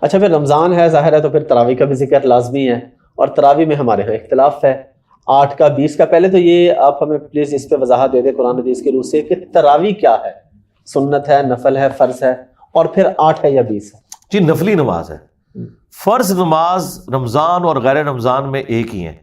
اچھا پھر رمضان ہے ظاہر ہے تو پھر تراویح کا بھی ذکر لازمی ہے، اور تراویح میں ہمارے ہاں اختلاف ہے 8 کا 20 کا. پہلے تو یہ آپ ہمیں پلیز اس پہ وضاحت دے دیں قرآن حدیث کے روح سے کہ تراویح کیا ہے، سنت ہے، نفل ہے، فرض ہے، اور پھر 8 ہے یا 20 ہے؟ جی نفلی نماز ہے. فرض نماز رمضان اور غیر رمضان میں ایک ہی ہیں،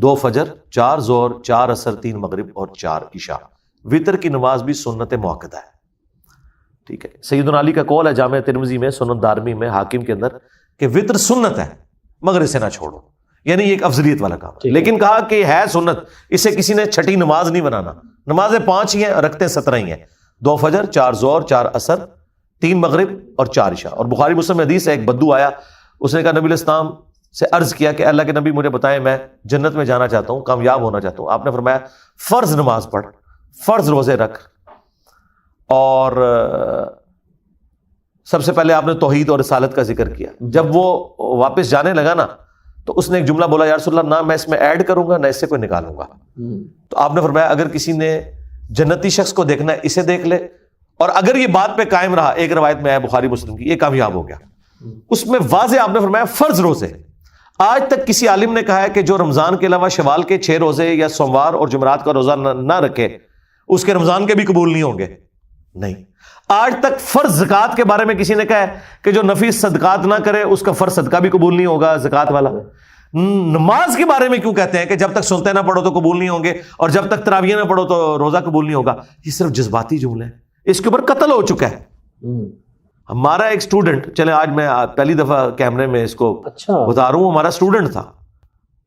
2 فجر، 4 ظہر، 4 عصر، 3 مغرب اور 4 عشاء. وتر کی نماز بھی سنت موقدہ ہے. ٹھیک ہے، سیدنا علی کا قول ہے جامع ترمذی میں، سنن دارمی میں، حاکم کے اندر کہ وتر سنت ہے مگر اسے نہ چھوڑو، یعنی ایک افضلیت والا کام ہے. لیکن کہا کہ ہے سنت، اسے کسی نے چھٹی نماز نہیں بنانا. نمازیں 5 ہی ہیں، رکھتے 17 ہی ہیں، 2 فجر، 4 ظہر، 4 عصر، 3 مغرب اور 4 عشاء. اور بخاری مسلم میں حدیث ہے، ایک بدو آیا، اس نے کہا نبی علیہ السلام سے عرض کیا کہ اللہ کے نبی مجھے بتائیں میں جنت میں جانا چاہتا ہوں، کامیاب ہونا چاہتا ہوں. آپ نے فرمایا فرض نماز پڑھ، فرض روزے رکھ، اور سب سے پہلے آپ نے توحید اور رسالت کا ذکر کیا. جب وہ واپس جانے لگا نا تو اس نے ایک جملہ بولا، یا رسول اللہ نہ میں اس میں ایڈ کروں گا نہ اس سے کوئی نکالوں گا. تو آپ نے فرمایا اگر کسی نے جنتی شخص کو دیکھنا ہے اسے دیکھ لے، اور اگر یہ بات پہ قائم رہا، ایک روایت میں ہے بخاری مسلم کی، یہ کامیاب ہو گیا. اس میں واضح آپ نے فرمایا فرض روزے. آج تک کسی عالم نے کہا ہے کہ جو رمضان کے علاوہ شوال کے 6 روزے یا سوموار اور جمعرات کا روزہ نہ رکھے اس کے رمضان کے بھی قبول نہیں ہوں گے. نہیں. آج تک فرض زکوٰۃ کے بارے میں کسی نے کہا ہے کہ جو نفیس صدقات نہ کرے اس کا فرض صدقہ بھی قبول نہیں ہوگا زکوٰۃ والا. نماز کے بارے میں کیوں کہتے ہیں کہ جب تک سنتے نہ پڑھو تو قبول نہیں ہوں گے، اور جب تک تراویح نہ پڑھو تو روزہ قبول نہیں ہوگا؟ یہ صرف جذباتی جملے ہیں، اس کے اوپر قتل ہو چکا ہے. ہمارا ایک اسٹوڈنٹ، چلے آج میں پہلی دفعہ کیمرے میں اس کو بتا رہا ہوں، ہمارا اسٹوڈنٹ تھا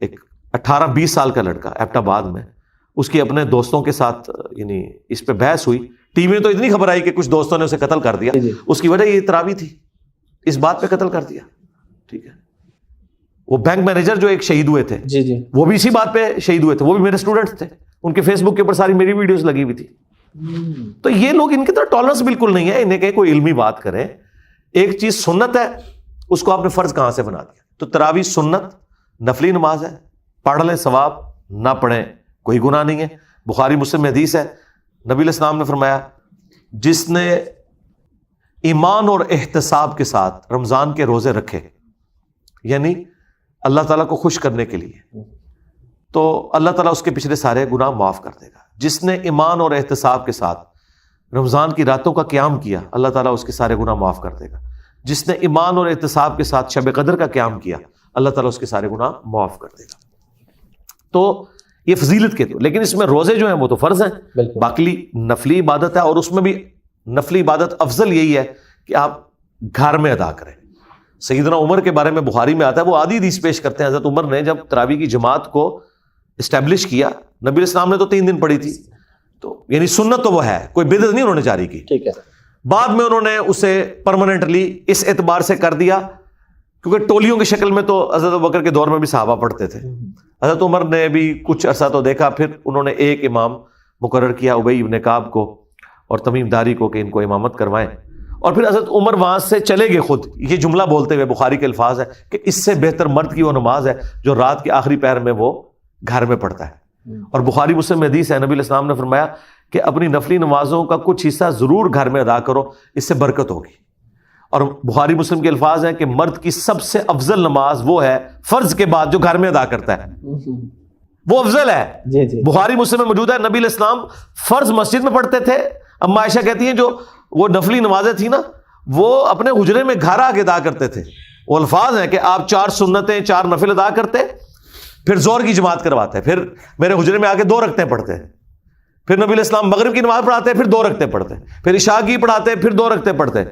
ایک 18-20 سال کا لڑکا ایبٹ آباد میں. اس کی اپنے دوستوں کے ساتھ یعنی اس پہ بحث ہوئی، ٹی وی میں تو اتنی خبر آئی کہ کچھ دوستوں نے اسے قتل کر دیا. اس کی وجہ یہ تراویح تھی، اس بات پہ قتل کر دیا. ٹھیک ہے، وہ بینک مینیجر جو ایک شہید ہوئے تھے وہ بھی اسی بات پہ شہید ہوئے تھے، وہ بھی میرے اسٹوڈنٹ تھے. ان کے فیس بک کے اوپر ساری میری ویڈیوز لگی ہوئی تھی. تو یہ لوگ، ان کی طرح ٹالرنس بالکل نہیں ہے. انہیں کہ کوئی علمی بات کریں. ایک چیز سنت ہے، اس کو آپ نے فرض کہاں سے بنا دیا؟ تو تراویح سنت نفلی نماز ہے، پڑھ لیں ثواب، نہ پڑھیں کوئی گناہ نہیں ہے. بخاری مسلم میں حدیث ہے، نبی علیہ السلام نے فرمایا جس نے ایمان اور احتساب کے ساتھ رمضان کے روزے رکھے، یعنی اللہ تعالیٰ کو خوش کرنے کے لیے، تو اللہ تعالیٰ اس کے پچھلے سارے گناہ معاف کر دے گا. جس نے ایمان اور احتساب کے ساتھ رمضان کی راتوں کا قیام کیا، اللہ تعالیٰ اس کے سارے گناہ معاف کر دے گا. جس نے ایمان اور احتساب کے ساتھ شب قدر کا قیام کیا، اللہ تعالیٰ اس کے سارے گناہ معاف کر دے گا. تو یہ فضیلت کے تو، لیکن اس میں روزے جو ہیں وہ تو فرض ہیں، باقی نفلی عبادت ہے، اور اس میں بھی نفلی عبادت افضل یہی ہے کہ آپ گھر میں ادا کریں. سیدنا عمر کے بارے میں بخاری میں آتا ہے، وہ آدھی حدیث پیش کرتے ہیں، حضرت عمر نے جب تراویح کی جماعت کو اسٹیبلش کیا، نبی علیہ السلام نے تو 3 دن پڑھی تھی، تو یعنی سنت تو وہ ہے، کوئی بدعت نہیں انہوں نے جاری کی. ٹھیک ہے، بعد میں انہوں نے اسے پرماننٹلی اس اعتبار سے کر دیا کیونکہ ٹولیوں کی شکل میں تو حضرت ابوبکر کے دور میں بھی صحابہ پڑھتے تھے. حضرت عمر نے بھی کچھ عرصہ تو دیکھا، پھر انہوں نے ایک امام مقرر کیا ابی بن کعب کو اور تمیم داری کو کہ ان کو امامت کروائیں. اور پھر حضرت عمر وہاں سے چلے گئے خود، یہ جملہ بولتے ہوئے، بخاری کے الفاظ ہے کہ اس سے بہتر مرد کی وہ نماز ہے جو رات کے آخری پہر میں وہ گھر میں پڑھتا ہے. اور بخاری مسلم میں حدیث ہے، نبی علیہ السلام نے فرمایا کہ اپنی نفلی نمازوں کا کچھ حصہ ضرور گھر میں ادا کرو، اس سے برکت ہوگی. اور بخاری مسلم کے الفاظ ہیں کہ مرد کی سب سے افضل نماز وہ ہے فرض کے بعد جو گھر میں ادا کرتا ہے، وہ افضل ہے. بخاری مسلم میں موجود ہے، نبی علیہ السلام فرض مسجد میں پڑھتے تھے. اما عائشہ کہتی ہیں جو وہ نفلی نمازیں تھیں نا، وہ اپنے حجرے میں گھر آ کے ادا کرتے تھے. وہ الفاظ ہیں کہ آپ 4 سنتیں 4 نفل ادا کرتے، پھر زور کی جماعت کرواتے، پھر میرے حجرے میں آ کے 2 رکعتیں پڑھتے، پھر نبی علیہ السلام مغرب کی نماز پڑھاتے، پھر 2 رکعتیں پڑھتے، پھر عشاء کی پڑھاتے، پھر 2 رکعتیں پڑھتے،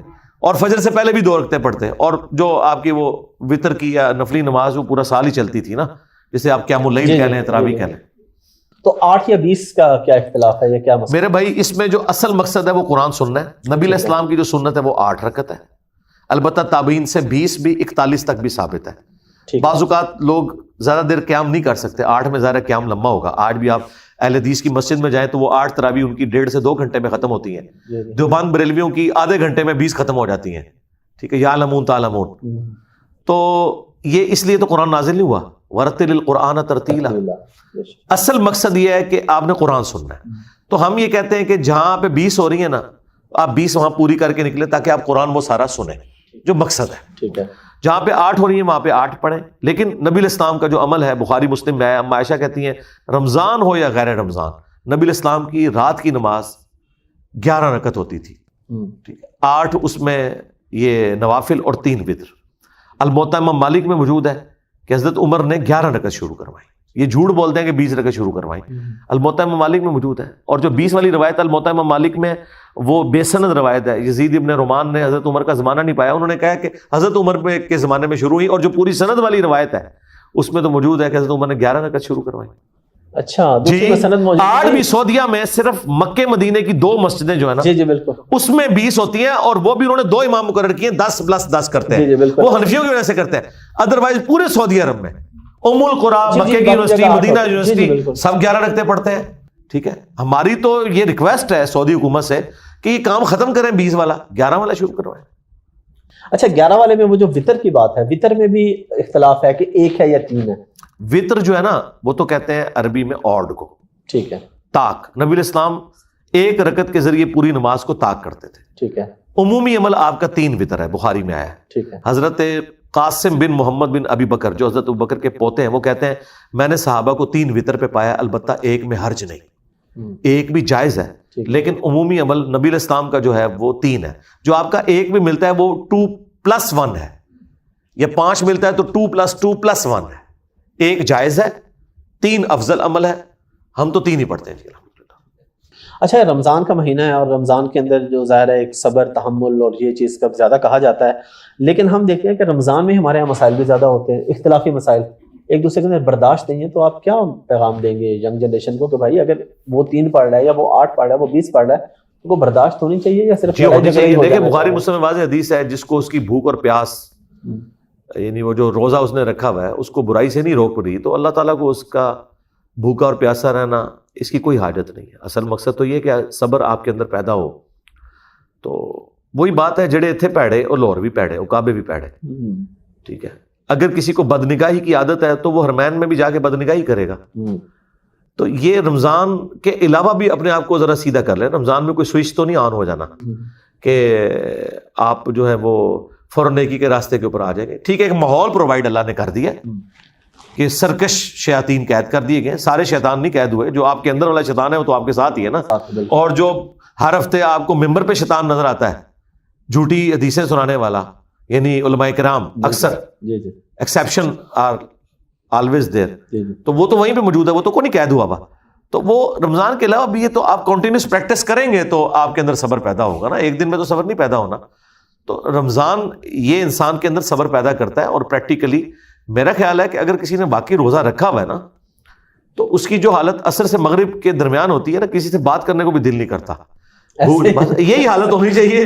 اور فجر سے پہلے بھی 2 رکعتیں پڑھتے. اور جو آپ کی وہ وتر کی یا نفلی نماز وہ پورا سال ہی چلتی تھی نا، جسے آپ قیام اللیل کہہ لیں، تراویح کہہ لیں. تو 8 یا 20 کا کیا اختلاف ہے، یہ کیا مسئلہ؟ میرے بھائی اس میں جو اصل مقصد ہے وہ قرآن سننا ہے. نبی علیہ السلام کی جو سنت ہے وہ 8 رکعت ہے، البتہ تابعین سے 20 بھی 41 تک بھی ثابت ہے. بعض اوقات لوگ زیادہ دیر قیام نہیں کر سکتے، 8 میں زیادہ قیام لمبا ہوگا. آج بھی آپ اہل حدیث کی مسجد میں جائیں تو وہ 8 تراویح ان کی 1.5 سے 2 گھنٹے میں ختم ہوتی ہیں. دیوبند بریلویوں کی آدھے گھنٹے میں 20 ختم ہو جاتی ہیں. ٹھیک ہے، یعلمون تعلمون. تو یہ اس لیے تو قرآن نازل نہیں ہوا، ورتل القرآن ترتیلا. اصل مقصد یہ ہے کہ آپ نے قرآن سننا ہے. تو ہم یہ کہتے ہیں کہ جہاں پہ 20 ہو رہی ہیں نا، آپ 20 وہاں پوری کر کے نکلے تاکہ آپ قرآن وہ سارا سنیں، جو مقصد ہے. ٹھیک ہے. جہاں پہ 8 ہو رہی ہیں وہاں پہ 8 پڑھیں. لیکن نبی الاسلام کا جو عمل ہے بخاری مسلم میں ہے, اما عائشہ کہتی ہیں رمضان ہو یا غیر رمضان, نبی الاسلام کی رات کی نماز 11 رکعت ہوتی تھی, 8 اس میں یہ نوافل اور 3 وتر. الموطا امام مالک میں موجود ہے کہ حضرت عمر نے 11 رکعت شروع کروائی. یہ جھوٹ بولتے ہیں کہ 20 رکعت شروع کروائی, الموطا امام مالک میں موجود ہے. اور جو 20 والی روایت الموطا امام مالک میں وہ بے سند روایت ہے. یزید ابن رومان نے حضرت عمر کا زمانہ نہیں پایا, انہوں نے کہا کہ حضرت عمر کے زمانے میں شروع ہوئی, اور جو پوری سند والی روایت ہے اس میں تو موجود ہے کہ حضرت عمر نے 11 رکعت شروع کروائی. اچھا جی, آج بھی سعودیہ میں صرف مکے مدینے کی 2 مسجدیں جو ہے نا, جی بالکل, اس میں 20 ہوتی ہیں, اور وہ بھی انہوں نے 2 امام مقرر کیے ہیں, 10+10 کرتے ہیں. وہ حنفیوں کی وجہ سے کرتے ہیں, ادروائز پورے سعودی عرب میں ام القریٰ, مکے کی یونیورسٹی, مدینہ یونیورسٹی, سب 11 رکعتیں پڑھتے ہیں. ٹھیک ہے, ہماری تو یہ ریکویسٹ ہے سعودی حکومت سے کہ یہ کام ختم کریں, 20 والا 11 والا شروع کروائیں. اچھا 11 والے میں وہ جو وطر کی بات ہے, وطر میں بھی اختلاف ہے کہ 1 ہے یا 3 ہے. وطر جو ہے نا وہ تو کہتے ہیں عربی میں آڈ کو, ٹھیک ہے, طاق. نبی الاسلام 1 رکعت کے ذریعے پوری نماز کو طاق کرتے تھے. ٹھیک ہے, عمومی عمل آپ کا 3 وطر ہے, بخاری میں آیا ہے. ٹھیک ہے, حضرت قاسم بن محمد بن ابی بکر جو حضرت ابو بکر کے پوتے ہیں وہ کہتے ہیں میں نے صحابہ کو 3 وطر پہ پایا, البتہ 1 میں حرج نہیں, 1 بھی جائز ہے, لیکن عمومی عمل نبی الاسلام کا جو ہے وہ 3 ہے. جو آپ کا 1 بھی ملتا ہے وہ 2+1 ہے, یا 5 ملتا ہے تو 2+2+1 ہے. 1 جائز ہے, 3 افضل عمل ہے, ہم تو 3 ہی پڑھتے ہیں. اچھا رمضان کا مہینہ ہے, اور رمضان کے اندر جو ظاہر ہے ایک صبر, تحمل اور یہ چیز کا زیادہ کہا جاتا ہے, لیکن ہم دیکھتے ہیں کہ رمضان میں ہمارے یہاں مسائل بھی زیادہ ہوتے ہیں, اختلافی مسائل, ایک دوسرے کے اندر برداشت نہیں ہے. تو آپ کیا پیغام دیں گے ینگ جنریشن کو کہ بھائی اگر وہ 3 پڑھ رہا ہے یا وہ 8 پڑھ رہا ہے, وہ 20 پڑھ رہا ہے, تو کو برداشت ہونی چاہیے یا صرف دیکھیں بخاری مسلم میں واضح حدیث ہے, جس کو اس کی بھوک اور پیاس, یعنی وہ جو روزہ اس نے رکھا ہوا ہے اس کو برائی سے نہیں روک رہی, تو اللہ تعالیٰ کو اس کا بھوکا اور پیاسا رہنا اس کی کوئی حاجت نہیں ہے. اصل مقصد تو یہ کہ صبر آپ کے اندر پیدا ہو. تو وہی بات ہے, جڑے تھے پیڑے اور لاہور بھی پیڑے, عقابے بھی پیڑے. ٹھیک ہے, اگر کسی کو بدنگاہی کی عادت ہے تو وہ حرمین میں بھی جا کے بدنگاہی کرے گا. تو یہ رمضان کے علاوہ بھی اپنے آپ کو ذرا سیدھا کر لیں. رمضان میں کوئی سوئچ تو نہیں آن ہو جانا کہ آپ جو ہے وہ فوراً نیکی کے راستے کے اوپر آ جائیں گے. ٹھیک ہے, ایک ماحول پرووائڈ اللہ نے کر دیا کہ سرکش شیاطین قید کر دیے گئے. سارے شیطان نہیں قید ہوئے, جو آپ کے اندر والا شیطان ہے وہ تو آپ کے ساتھ ہی ہے نا. اور جو ہر ہفتے آپ کو ممبر پہ شیطان نظر آتا ہے, جھوٹی حدیثیں سنانے والا, یعنی علماء کرام اکثر, ایکسیپشن آر آلویز دیر, تو وہ تو وہیں پہ موجود ہے, وہ تو کوئی نہیں قید ہوا ہوا. تو وہ رمضان کے علاوہ بھی یہ تو آپ کنٹینیوس پریکٹس کریں گے تو آپ کے اندر صبر پیدا ہوگا نا. ایک دن میں تو صبر نہیں پیدا ہونا. تو رمضان یہ انسان کے اندر صبر پیدا کرتا ہے. اور پریکٹیکلی میرا خیال ہے کہ اگر کسی نے واقعی روزہ رکھا ہوا ہے نا, تو اس کی جو حالت عصر سے مغرب کے درمیان ہوتی ہے نا, کسی سے بات کرنے کو بھی دل نہیں کرتا. یہی حالت ہونی چاہیے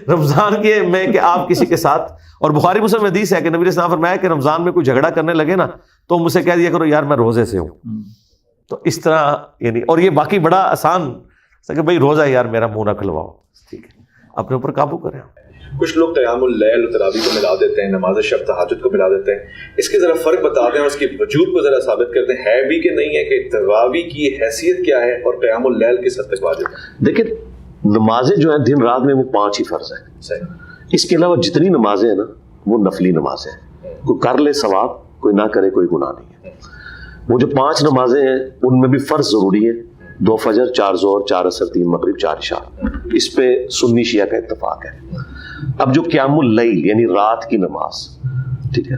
رمضان کے میں کہ آپ کسی کے ساتھ. اور بخاری مسلم میں حدیث ہے کہ نبی صلی اللہ علیہ وسلم فرمایا کہ رمضان میں کوئی جھگڑا کرنے لگے نا تو مجھ سے کہہ دیا کرو یار میں روزے سے ہوں. تو اس طرح یعنی, اور یہ باقی بڑا آسان کہ بھائی روزہ یار میرا منہ نہ کھلواؤ, ٹھیک ہے, اپنے اوپر قابو کریں. کچھ لوگ قیام اللیل و تراویح کو ملا دیتے ہیں, نماز شب تہجد کو ملا دیتے ہیں. اس کے ذرا فرق بتا دیں اور اس کی وجود کو ذرا ثابت کرتے ہیں, ہے بھی کہ نہیں ہے, کہ تراویح کی حیثیت کیا ہے اور قیام اللیل کس حد تک واجب ہے. دیکھیں نمازیں جو ہیں دن رات میں وہ 5 ہی فرض ہیں. صحیح. اس کے علاوہ جتنی نمازیں ہیں نا وہ نفلی نمازیں ہیں. کوئی کر لے ثواب, کوئی نہ کرے کوئی گناہ نہیں ہے. وہ جو 5 نمازیں ہیں ان میں بھی فرض ضروری ہے, 2 فجر, 4 ظہر, 4 عصر, 3 مغرب, 4 عشاء. اس پہ سنی شیعہ کا اتفاق ہے. اب جو قیام اللیل یعنی رات کی نماز, ٹھیک ہے,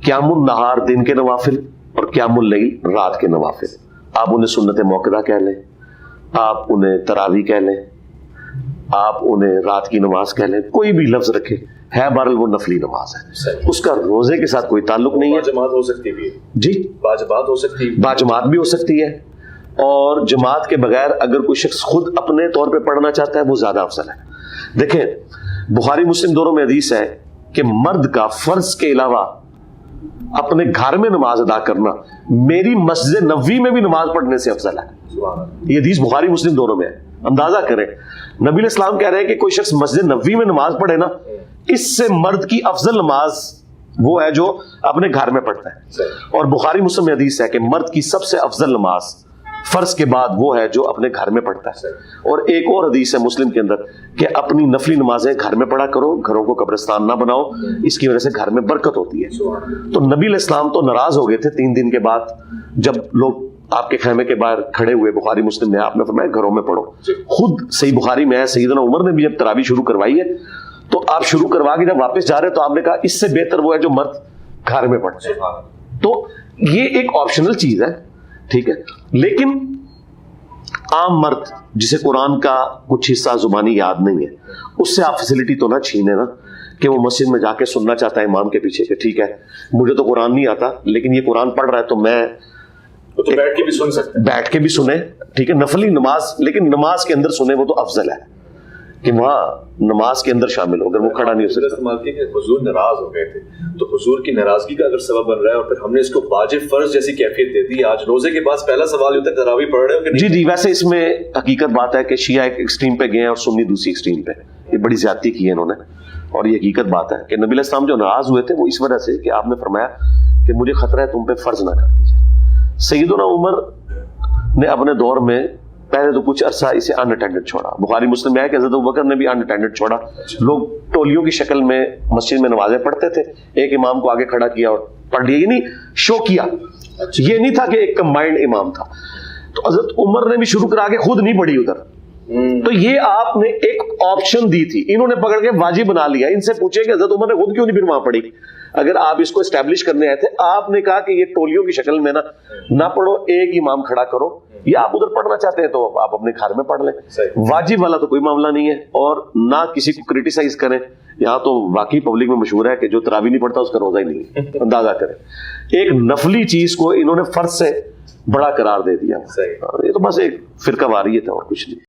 قیام النہار دن کے نوافل اور قیام اللیل رات کے نوافل, آپ انہیں سنت موقدہ کہہ لیں, آپ انہیں تراویح کہہ لیں, آپ انہیں رات کی نماز کہہ لیں, کوئی بھی لفظ رکھے, ہے بہرحال وہ نفلی نماز ہے. اس کا روزے کے ساتھ کوئی تعلق نہیں ہے. باجماعت ہو سکتی بھی ہے. جی باجماعت ہو سکتی ہے. باجماعت بھی ہو سکتی ہے, اور جماعت کے بغیر اگر کوئی شخص خود اپنے طور پہ پڑھنا چاہتا ہے وہ زیادہ افضل ہے. دیکھیں بخاری مسلم دونوں میں حدیث ہے کہ مرد کا فرض کے علاوہ اپنے گھر میں نماز ادا کرنا میری مسجد نبوی میں بھی نماز پڑھنے سے افضل ہے. یہ حدیث بخاری مسلم دونوں میں ہے. اندازہ کریں, نبی علیہ السلام کہہ رہے ہیں کہ کوئی شخص مسجد نبوی میں نماز پڑھے نا, اس سے مرد کی افضل نماز وہ ہے جو اپنے گھر میں پڑھتا ہے. اور بخاری مسلم میں حدیث ہے کہ مرد کی سب سے افضل نماز فرض کے بعد وہ ہے جو اپنے گھر میں پڑھتا ہے. اور ایک اور حدیث ہے مسلم کے اندر کہ اپنی نفلی نمازیں گھر میں پڑھا کرو, گھروں کو قبرستان نہ بناؤ, اس کی وجہ سے گھر میں برکت ہوتی ہے. تو نبی علیہ السلام تو ناراض ہو گئے تھے 3 دن کے بعد جب لوگ آپ کے خیمے کے باہر کھڑے ہوئے, بخاری مسلم میں, آپ نے فرمایا گھروں میں پڑھو. خود صحیح بخاری میں ہے سیدنا عمر نے بھی جب تراویح شروع کروائی ہے تو آپ شروع کروا کے جب واپس جا رہے تو آپ نے کہا اس سے بہتر وہ ہے جو مرد گھر میں پڑھتے ہیں. تو یہ ایک آپشنل چیز ہے, ٹھیک ہے, لیکن عام مرد جسے قرآن کا کچھ حصہ زبانی یاد نہیں ہے, اس سے آپ فیسلٹی تو نہ چھینے نا کہ وہ مسجد میں جا کے سننا چاہتا ہے امام کے پیچھے کہ ٹھیک ہے مجھے تو قرآن نہیں آتا لیکن یہ قرآن پڑھ رہا ہے تو میں تو بیٹھ کے بھی سن سکتے ہیں, بیٹھ کے بھی سنیں, ٹھیک ہے, نفلی نماز, لیکن نماز کے اندر سنیں وہ تو افضل ہے کہ وہاں نماز کے اندر شامل ہو, اگر وہ کھڑا نہیں ہو سکتا. استعمال کیا کہ حضور ناراض ہو گئے تھے تو حضور کی ناراضگی کا اگر سبب بن رہا ہے اور پھر ہم نے اس کو واجب فرض جیسی کیفیت دے دی. آج روزے کے بعد پہلا سوال یہ ہوتا ہے تراویح پڑھ رہے ہو کہ نہیں؟ جی ویسے اس میں حقیقت بات ہے کہ شیعہ ایک ایکسٹریم پہ گئے ہیں اور سنی دوسری ایکسٹریم پہ, یہ بڑی زیادتی کی ہے انہوں نے. اور یہ حقیقت بات ہے کہ نبی علیہ السلام جو ناراض ہوئے تھے وہ اس وجہ سے کہ آپ نے فرمایا کہ مجھے خطرہ ہے تم پہ فرض نہ کر دیجیے. سیدنا عمر نے اپنے دور میں پہلے تو کچھ عرصہ اسے ان اٹینڈڈ چھوڑا. بخاری مسلم میں ہے کہ حضرت ابوبکر نے بھی ان اٹینڈڈ چھوڑا. لوگ ٹولیوں کی شکل میں مسجد میں نمازیں پڑھتے تھے, ایک امام کو آگے کھڑا کیا اور پڑھ لیا, یہ نہیں شو کیا, یہ نہیں تھا کہ ایک کمبائنڈ امام تھا. تو حضرت عمر نے بھی شروع کرا کے خود نہیں پڑھی ادھر. تو یہ آپ نے ایک آپشن دی تھی, انہوں نے پکڑ کے واجب بنا لیا. ان سے پوچھے کہ حضرت عمر نے خود کیوں نہیں پھر وہاں پڑھی؟ اگر آپ اس کو اسٹیبلش کرنے آئے تھے, آپ نے کہا کہ یہ ٹولیوں کی شکل میں نہ پڑھو, ایک امام کھڑا کرو, یا آپ ادھر پڑھنا چاہتے ہیں تو آپ اپنے گھر میں پڑھ لیں. واجب والا تو کوئی معاملہ نہیں ہے. اور نہ کسی کو کرٹیسائز کریں. یہاں تو واقعی پبلک میں مشہور ہے کہ جو تراویح نہیں پڑھتا اس کا روزہ ہی نہیں, اندازہ کریں. ایک نفلی چیز کو انہوں نے فرض سے بڑا قرار دے دیا. یہ تو بس ایک فرقہ واریت ہے اور کچھ نہیں.